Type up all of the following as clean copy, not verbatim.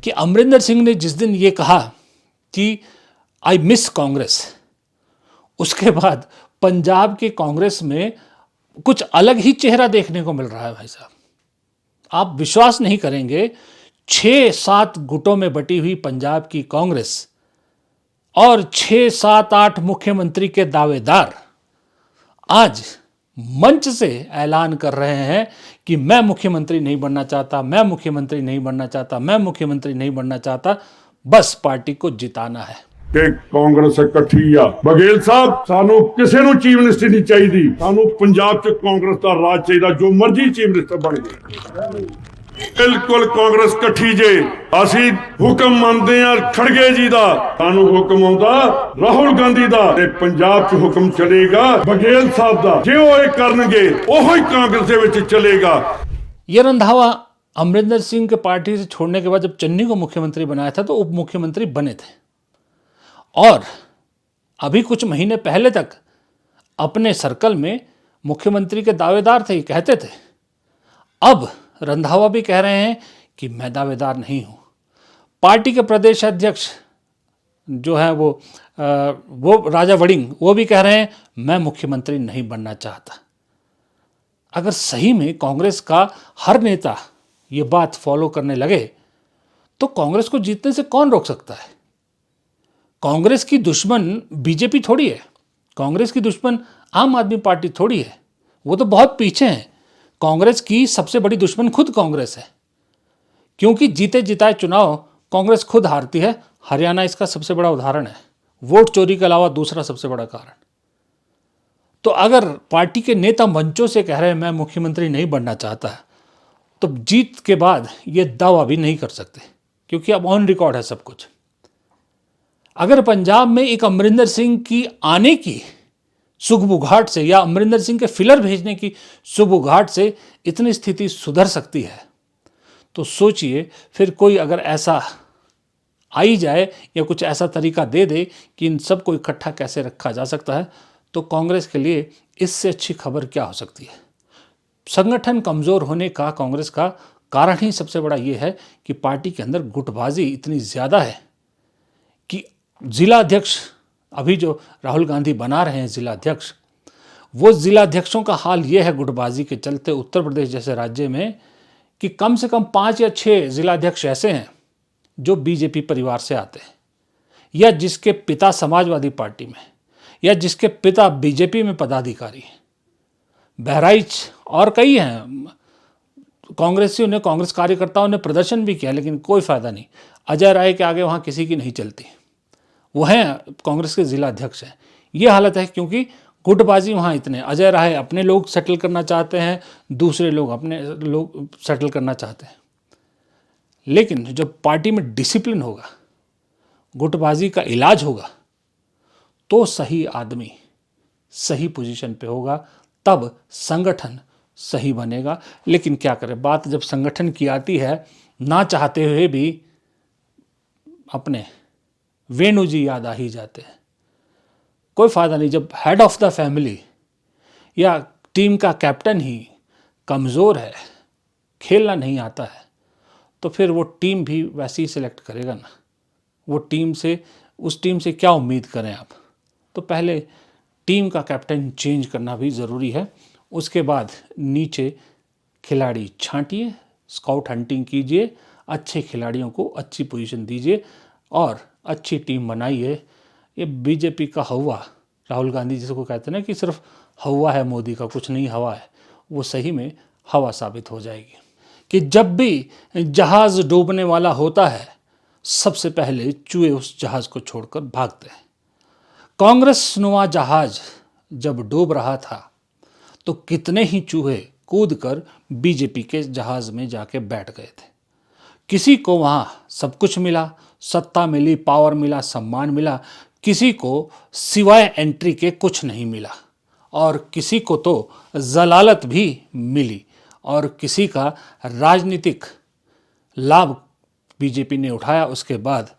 कि अमरिंदर सिंह ने जिस दिन ये कहा कि आई मिस कांग्रेस, उसके बाद पंजाब की कांग्रेस में कुछ अलग ही चेहरा देखने को मिल रहा है। भाई साहब, आप विश्वास नहीं करेंगे, 6-7 गुटों में बटी हुई पंजाब की कांग्रेस और 6-7-8 मुख्यमंत्री के दावेदार आज मंच से ऐलान कर रहे हैं कि मैं मुख्यमंत्री नहीं बनना चाहता, मैं मुख्यमंत्री नहीं बनना चाहता, मैं मुख्यमंत्री नहीं बनना चाहता, बस पार्टी को जिताना है। कि कांग्रेस इकट्ठी आ। बघेल साहब, सानू किसी ਨੂੰ चीफ मिनिस्टर नहीं चाहिए, सानू पंजाब च कांग्रेस का राज चाहिए, जो मर्जी चीफ मिनिस्टर बन जाए। बिल्कुल कांग्रेस इकट्ठी जे, असी हुक्म मानते हैं खड़गे जी का, सानू हुक्म आउंदा राहुल गांधी का, पंजाब च हुक्म चलेगा बघेल साहब का, जो ये करनगे ओही कांग्रेस दे विच चलेगा। ये रंधावा अमरिंदर सिंह के पार्टी से छोड़ने के बाद जब चन्नी को मुख्यमंत्री बनाया था तो उप मुख्यमंत्री बने थे और अभी कुछ महीने पहले तक अपने सर्कल में मुख्यमंत्री के दावेदार थे, कहते थे। अब रंधावा भी कह रहे हैं कि मैं दावेदार नहीं हूं। पार्टी के प्रदेश अध्यक्ष जो है वो राजा वड़िंग, वो भी कह रहे हैं मैं मुख्यमंत्री नहीं बनना चाहता। अगर सही में कांग्रेस का हर नेता ये बात फॉलो करने लगे तो कांग्रेस को जीतने से कौन रोक सकता है? कांग्रेस की दुश्मन बीजेपी थोड़ी है, कांग्रेस की दुश्मन आम आदमी पार्टी थोड़ी है, वो तो बहुत पीछे हैं। कांग्रेस की सबसे बड़ी दुश्मन खुद कांग्रेस है, क्योंकि जीते जिताए चुनाव कांग्रेस खुद हारती है। हरियाणा इसका सबसे बड़ा उदाहरण है, वोट चोरी के अलावा दूसरा सबसे बड़ा कारण। तो अगर पार्टी के नेता मंचों से कह रहे हैं मैं मुख्यमंत्री नहीं बनना चाहता, तो जीत के बाद ये दावा भी नहीं कर सकते, क्योंकि अब ऑन रिकॉर्ड है सब कुछ। अगर पंजाब में एक अमरिंदर सिंह की आने की सुगबुघाट से या अमरिंदर सिंह के फिलर भेजने की सुगबुघाट से इतनी स्थिति सुधर सकती है, तो सोचिए फिर कोई अगर ऐसा आई जाए या कुछ ऐसा तरीका दे दे कि इन सबको इकट्ठा कैसे रखा जा सकता है, तो कांग्रेस के लिए इससे अच्छी खबर क्या हो सकती है। संगठन कमज़ोर होने का कांग्रेस का कारण ही सबसे बड़ा ये है कि पार्टी के अंदर गुटबाजी इतनी ज़्यादा है कि जिला अध्यक्ष, अभी जो राहुल गांधी बना रहे हैं जिला अध्यक्ष, वो जिला अध्यक्षों का हाल ये है गुटबाजी के चलते उत्तर प्रदेश जैसे राज्य में कि कम से कम 5 या 6 जिला अध्यक्ष ऐसे हैं जो बीजेपी परिवार से आते हैं, या जिसके पिता समाजवादी पार्टी में, या जिसके पिता बीजेपी में पदाधिकारी हैं। बहराइच और कई हैं, कांग्रेसियों ने, कांग्रेस कार्यकर्ताओं ने प्रदर्शन भी किया, लेकिन कोई फ़ायदा नहीं। अजय राय के आगे वहाँ किसी की नहीं चलती, वो हैं कांग्रेस के जिला अध्यक्ष हैं। ये हालत है क्योंकि गुटबाजी वहाँ इतने, अजय राय अपने लोग सेटल करना चाहते हैं, दूसरे लोग अपने लोग सेटल करना चाहते हैं। लेकिन जब पार्टी में डिसिप्लिन होगा, गुटबाजी का इलाज होगा, तो सही आदमी सही पोजीशन पे होगा, तब संगठन सही बनेगा। लेकिन क्या करें, बात जब संगठन की आती है, ना चाहते हुए भी अपने वेणु जी याद आ ही जाते हैं। कोई फ़ायदा नहीं, जब हेड ऑफ द फैमिली या टीम का कैप्टन ही कमज़ोर है, खेलना नहीं आता है, तो फिर वो टीम भी वैसे ही सिलेक्ट करेगा ना। वो टीम से, उस टीम से क्या उम्मीद करें आप? तो पहले टीम का कैप्टन चेंज करना भी ज़रूरी है। उसके बाद नीचे खिलाड़ी छांटिए, स्काउट हंटिंग कीजिए, अच्छे खिलाड़ियों को अच्छी पोजीशन दीजिए और अच्छी टीम बनाइए। ये बीजेपी का हवा, राहुल गांधी जिसको कहते हैं ना कि सिर्फ हवा है मोदी का, कुछ नहीं हवा है, वो सही में हवा साबित हो जाएगी। कि जब भी जहाज़ डूबने वाला होता है, सबसे पहले चूहे उस जहाज़ को छोड़कर भागते हैं। कांग्रेस नुमा जहाज़ जब डूब रहा था तो कितने ही चूहे कूदकर बीजेपी के जहाज़ में जाके बैठ गए थे। किसी को वहाँ सब कुछ मिला, सत्ता मिली, पावर मिला, सम्मान मिला, किसी को सिवाय एंट्री के कुछ नहीं मिला, और किसी को तो जलालत भी मिली, और किसी का राजनीतिक लाभ बीजेपी ने उठाया, उसके बाद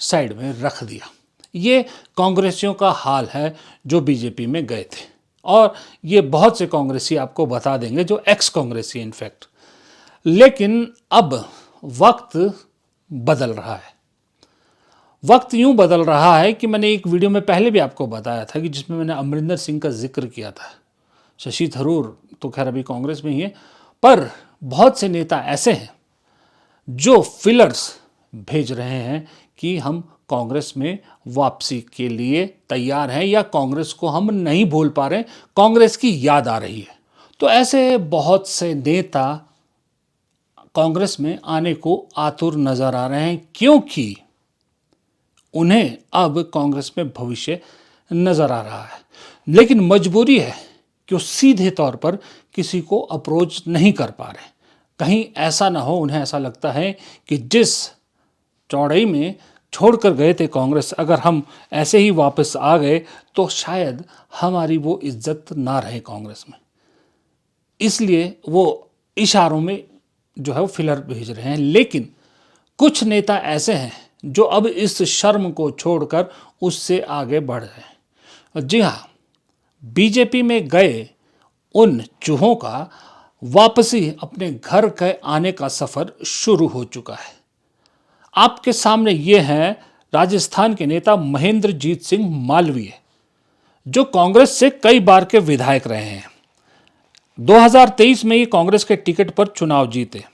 साइड में रख दिया। ये कांग्रेसियों का हाल है जो बीजेपी में गए थे, और ये बहुत से कांग्रेसी आपको बता देंगे जो एक्स कांग्रेसी इनफैक्ट। लेकिन अब वक्त बदल रहा है। वक्त यूं बदल रहा है कि मैंने एक वीडियो में पहले भी आपको बताया था कि जिसमें मैंने अमरिंदर सिंह का जिक्र किया था। शशि थरूर तो खैर अभी कांग्रेस में ही है, पर बहुत से नेता ऐसे हैं जो फिलर्स भेज रहे हैं कि हम कांग्रेस में वापसी के लिए तैयार हैं या कांग्रेस को हम नहीं भूल पा रहे, कांग्रेस की याद आ रही है। तो ऐसे बहुत से नेता कांग्रेस में आने को आतुर नजर आ रहे हैं, क्योंकि उन्हें अब कांग्रेस में भविष्य नजर आ रहा है। लेकिन मजबूरी है कि वो सीधे तौर पर किसी को अप्रोच नहीं कर पा रहे। कहीं ऐसा ना हो, उन्हें ऐसा लगता है कि जिस चौड़ाई में छोड़कर गए थे कांग्रेस, अगर हम ऐसे ही वापस आ गए तो शायद हमारी वो इज्जत ना रहे कांग्रेस में। इसलिए वो इशारों में जो है वो फिलर भेज रहे हैं। लेकिन कुछ नेता ऐसे हैं जो अब इस शर्म को छोड़कर उससे आगे बढ़ रहे हैं। जी हाँ, बीजेपी में गए उन चूहों का वापसी अपने घर के आने का सफर शुरू हो चुका है। आपके सामने ये हैं राजस्थान के नेता महेंद्रजीत सिंह मालवीय, जो कांग्रेस से कई बार के विधायक रहे हैं। 2023 में ये कांग्रेस के टिकट पर चुनाव जीते,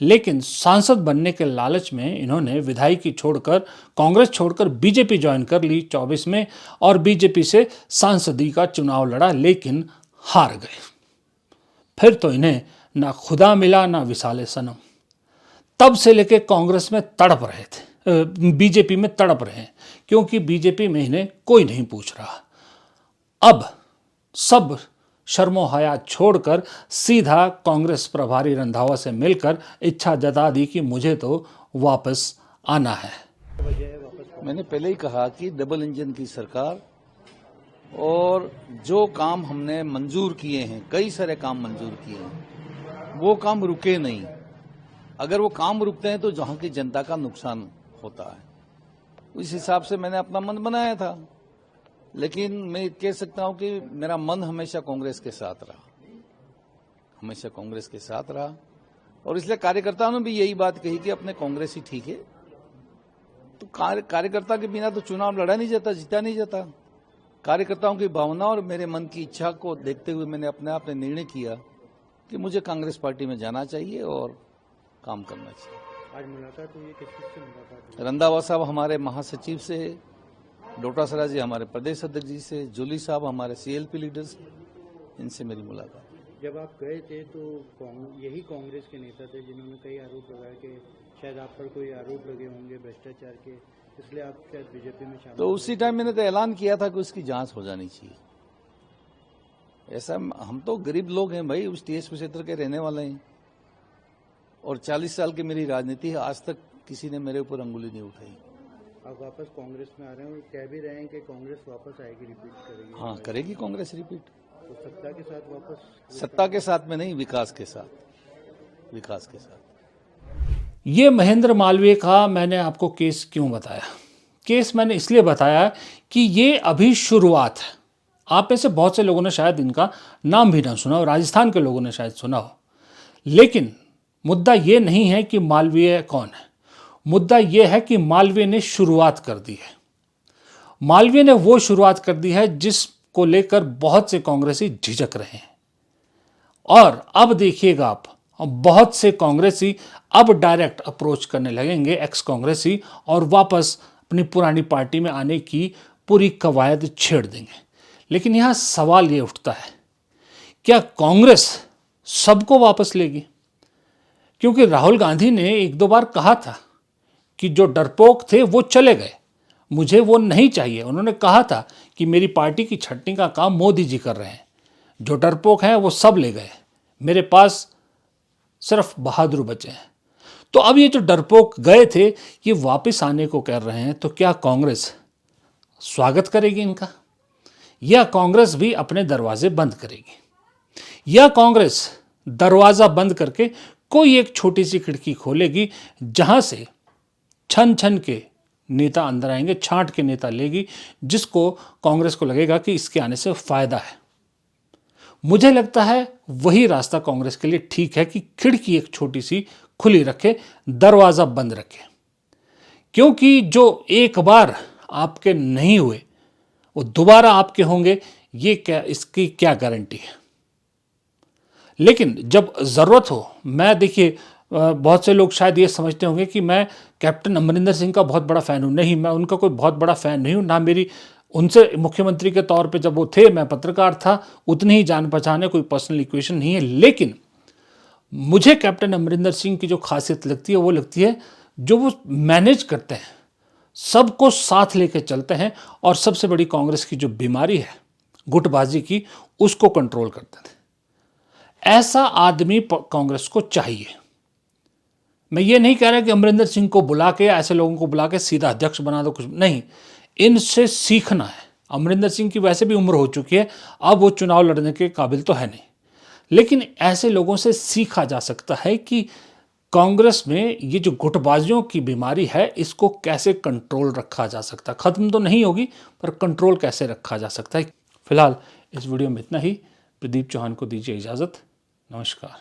लेकिन सांसद बनने के लालच में इन्होंने विधायकी छोड़कर, कांग्रेस छोड़कर बीजेपी ज्वाइन कर ली 24 में और बीजेपी से सांसदी का चुनाव लड़ा, लेकिन हार गए। फिर तो इन्हें ना खुदा मिला ना विसाले सनम। तब से लेके कांग्रेस में तड़प रहे थे, बीजेपी में तड़प रहे हैं, क्योंकि बीजेपी में इन्हें कोई नहीं पूछ रहा। अब सब शर्मो हया छोड़कर सीधा कांग्रेस प्रभारी रंधावा से मिलकर इच्छा जता दी कि मुझे तो वापस आना है। मैंने पहले ही कहा कि डबल इंजन की सरकार, और जो काम हमने मंजूर किए हैं, कई सारे काम मंजूर किए हैं, वो काम रुके नहीं। अगर वो काम रुकते हैं तो जहां की जनता का नुकसान होता है। उस हिसाब से मैंने अपना मन बनाया था, लेकिन मैं कह सकता हूं कि मेरा मन हमेशा कांग्रेस के साथ रहा, हमेशा कांग्रेस के साथ रहा। और इसलिए कार्यकर्ताओं ने भी यही बात कही कि अपने कांग्रेस ही ठीक है। तो कार्यकर्ता के बिना तो चुनाव लड़ा नहीं जाता, जीता नहीं जाता। कार्यकर्ताओं की भावना और मेरे मन की इच्छा को देखते हुए मैंने अपने आप ने निर्णय किया कि मुझे कांग्रेस पार्टी में जाना चाहिए और काम करना चाहिए। आज मुलाकात हुई है, किससे मुलाकात हुई? रंधावा साहब हमारे महासचिव से, डोटासरा जी हमारे प्रदेश अध्यक्ष जी से, जूली साहब हमारे सीएलपी लीडर्स, इनसे मेरी मुलाकात। जब आप गए थे तो यही कांग्रेस के नेता थे जिन्होंने कई आरोप लगाए कि शायद आप पर कोई आरोप लगे होंगे भ्रष्टाचार के, इसलिए आप शायद बीजेपी में शामिल। तो उसी टाइम मैंने तो ऐलान किया था कि उसकी जांच हो जानी चाहिए। ऐसा हम तो गरीब लोग हैं भाई, उस टीएस क्षेत्र के रहने वाले हैं, और 40 साल की मेरी राजनीति है, आज तक किसी ने मेरे ऊपर अंगुली नहीं उठाई। आप वापस कांग्रेस में आ रहे हैं और कह भी रहे हैं कि कांग्रेस वापस आएगी, रिपीट करेगी। हाँ, करेगी कांग्रेस रिपीट। तो सत्ता के साथ वापस? सत्ता के साथ में नहीं, विकास के साथ, विकास के साथ। ये महेंद्र मालवीय का मैंने आपको केस क्यों बताया? केस मैंने इसलिए बताया कि ये अभी शुरुआत है। आप में से बहुत से लोगों ने शायद इनका नाम भी ना सुना हो, राजस्थान के लोगों ने शायद सुना हो, लेकिन मुद्दा ये नहीं है कि मालवीय कौन है। मुद्दा ये है कि मालवीय ने शुरुआत कर दी है। मालवीय ने वो शुरुआत कर दी है जिसको लेकर बहुत से कांग्रेसी झिझक रहे हैं। और अब देखिएगा आप, बहुत से कांग्रेसी अब डायरेक्ट अप्रोच करने लगेंगे एक्स कांग्रेसी, और वापस अपनी पुरानी पार्टी में आने की पूरी कवायद छेड़ देंगे। लेकिन यहाँ सवाल ये उठता है, क्या कांग्रेस सबको वापस लेगी? क्योंकि राहुल गांधी ने एक दो बार कहा था कि जो डरपोक थे वो चले गए, मुझे वो नहीं चाहिए। उन्होंने कहा था कि मेरी पार्टी की छटनी का काम मोदी जी कर रहे हैं, जो डरपोक हैं वो सब ले गए, मेरे पास सिर्फ बहादुर बचे हैं। तो अब ये जो डरपोक गए थे ये वापस आने को कह रहे हैं, तो क्या कांग्रेस स्वागत करेगी इनका, या कांग्रेस भी अपने दरवाजे बंद करेगी, या कांग्रेस दरवाज़ा बंद करके कोई एक छोटी सी खिड़की खोलेगी जहां से छन छन के नेता अंदर आएंगे, छांट के नेता लेगी, जिसको कांग्रेस को लगेगा कि इसके आने से फायदा है। मुझे लगता है वही रास्ता कांग्रेस के लिए ठीक है कि खिड़की एक छोटी सी खुली रखे, दरवाज़ा बंद रखे। क्योंकि जो एक बार आपके नहीं हुए वो दोबारा आपके होंगे, ये क्या, इसकी क्या गारंटी है। लेकिन जब ज़रूरत हो, मैं देखिए बहुत से लोग शायद ये समझते होंगे कि मैं कैप्टन अमरिंदर सिंह का बहुत बड़ा फ़ैन हूँ। नहीं, मैं उनका कोई बहुत बड़ा फ़ैन नहीं हूँ, ना मेरी उनसे मुख्यमंत्री के तौर पे जब वो थे, मैं पत्रकार था, उतनी ही जान पहचान है, कोई पर्सनल इक्वेशन नहीं है। लेकिन मुझे कैप्टन अमरिंदर सिंह की जो खासियत लगती है वो लगती है जो वो मैनेज करते हैं, सबको साथ लेके चलते हैं, और सबसे बड़ी कांग्रेस की जो बीमारी है गुटबाजी की, उसको कंट्रोल करते थे। ऐसा आदमी कांग्रेस को चाहिए। मैं ये नहीं कह रहा कि अमरिंदर सिंह को बुला के, ऐसे लोगों को बुला के सीधा अध्यक्ष बना दो, कुछ नहीं, इनसे सीखना है। अमरिंदर सिंह की वैसे भी उम्र हो चुकी है, अब वो चुनाव लड़ने के काबिल तो है नहीं, लेकिन ऐसे लोगों से सीखा जा सकता है कि कांग्रेस में ये जो गुटबाजियों की बीमारी है, इसको कैसे कंट्रोल रखा जा सकता है। खत्म तो नहीं होगी, पर कंट्रोल कैसे रखा जा सकता है। फिलहाल इस वीडियो में इतना ही। प्रदीप चौहान को दीजिए इजाज़त। नमस्कार।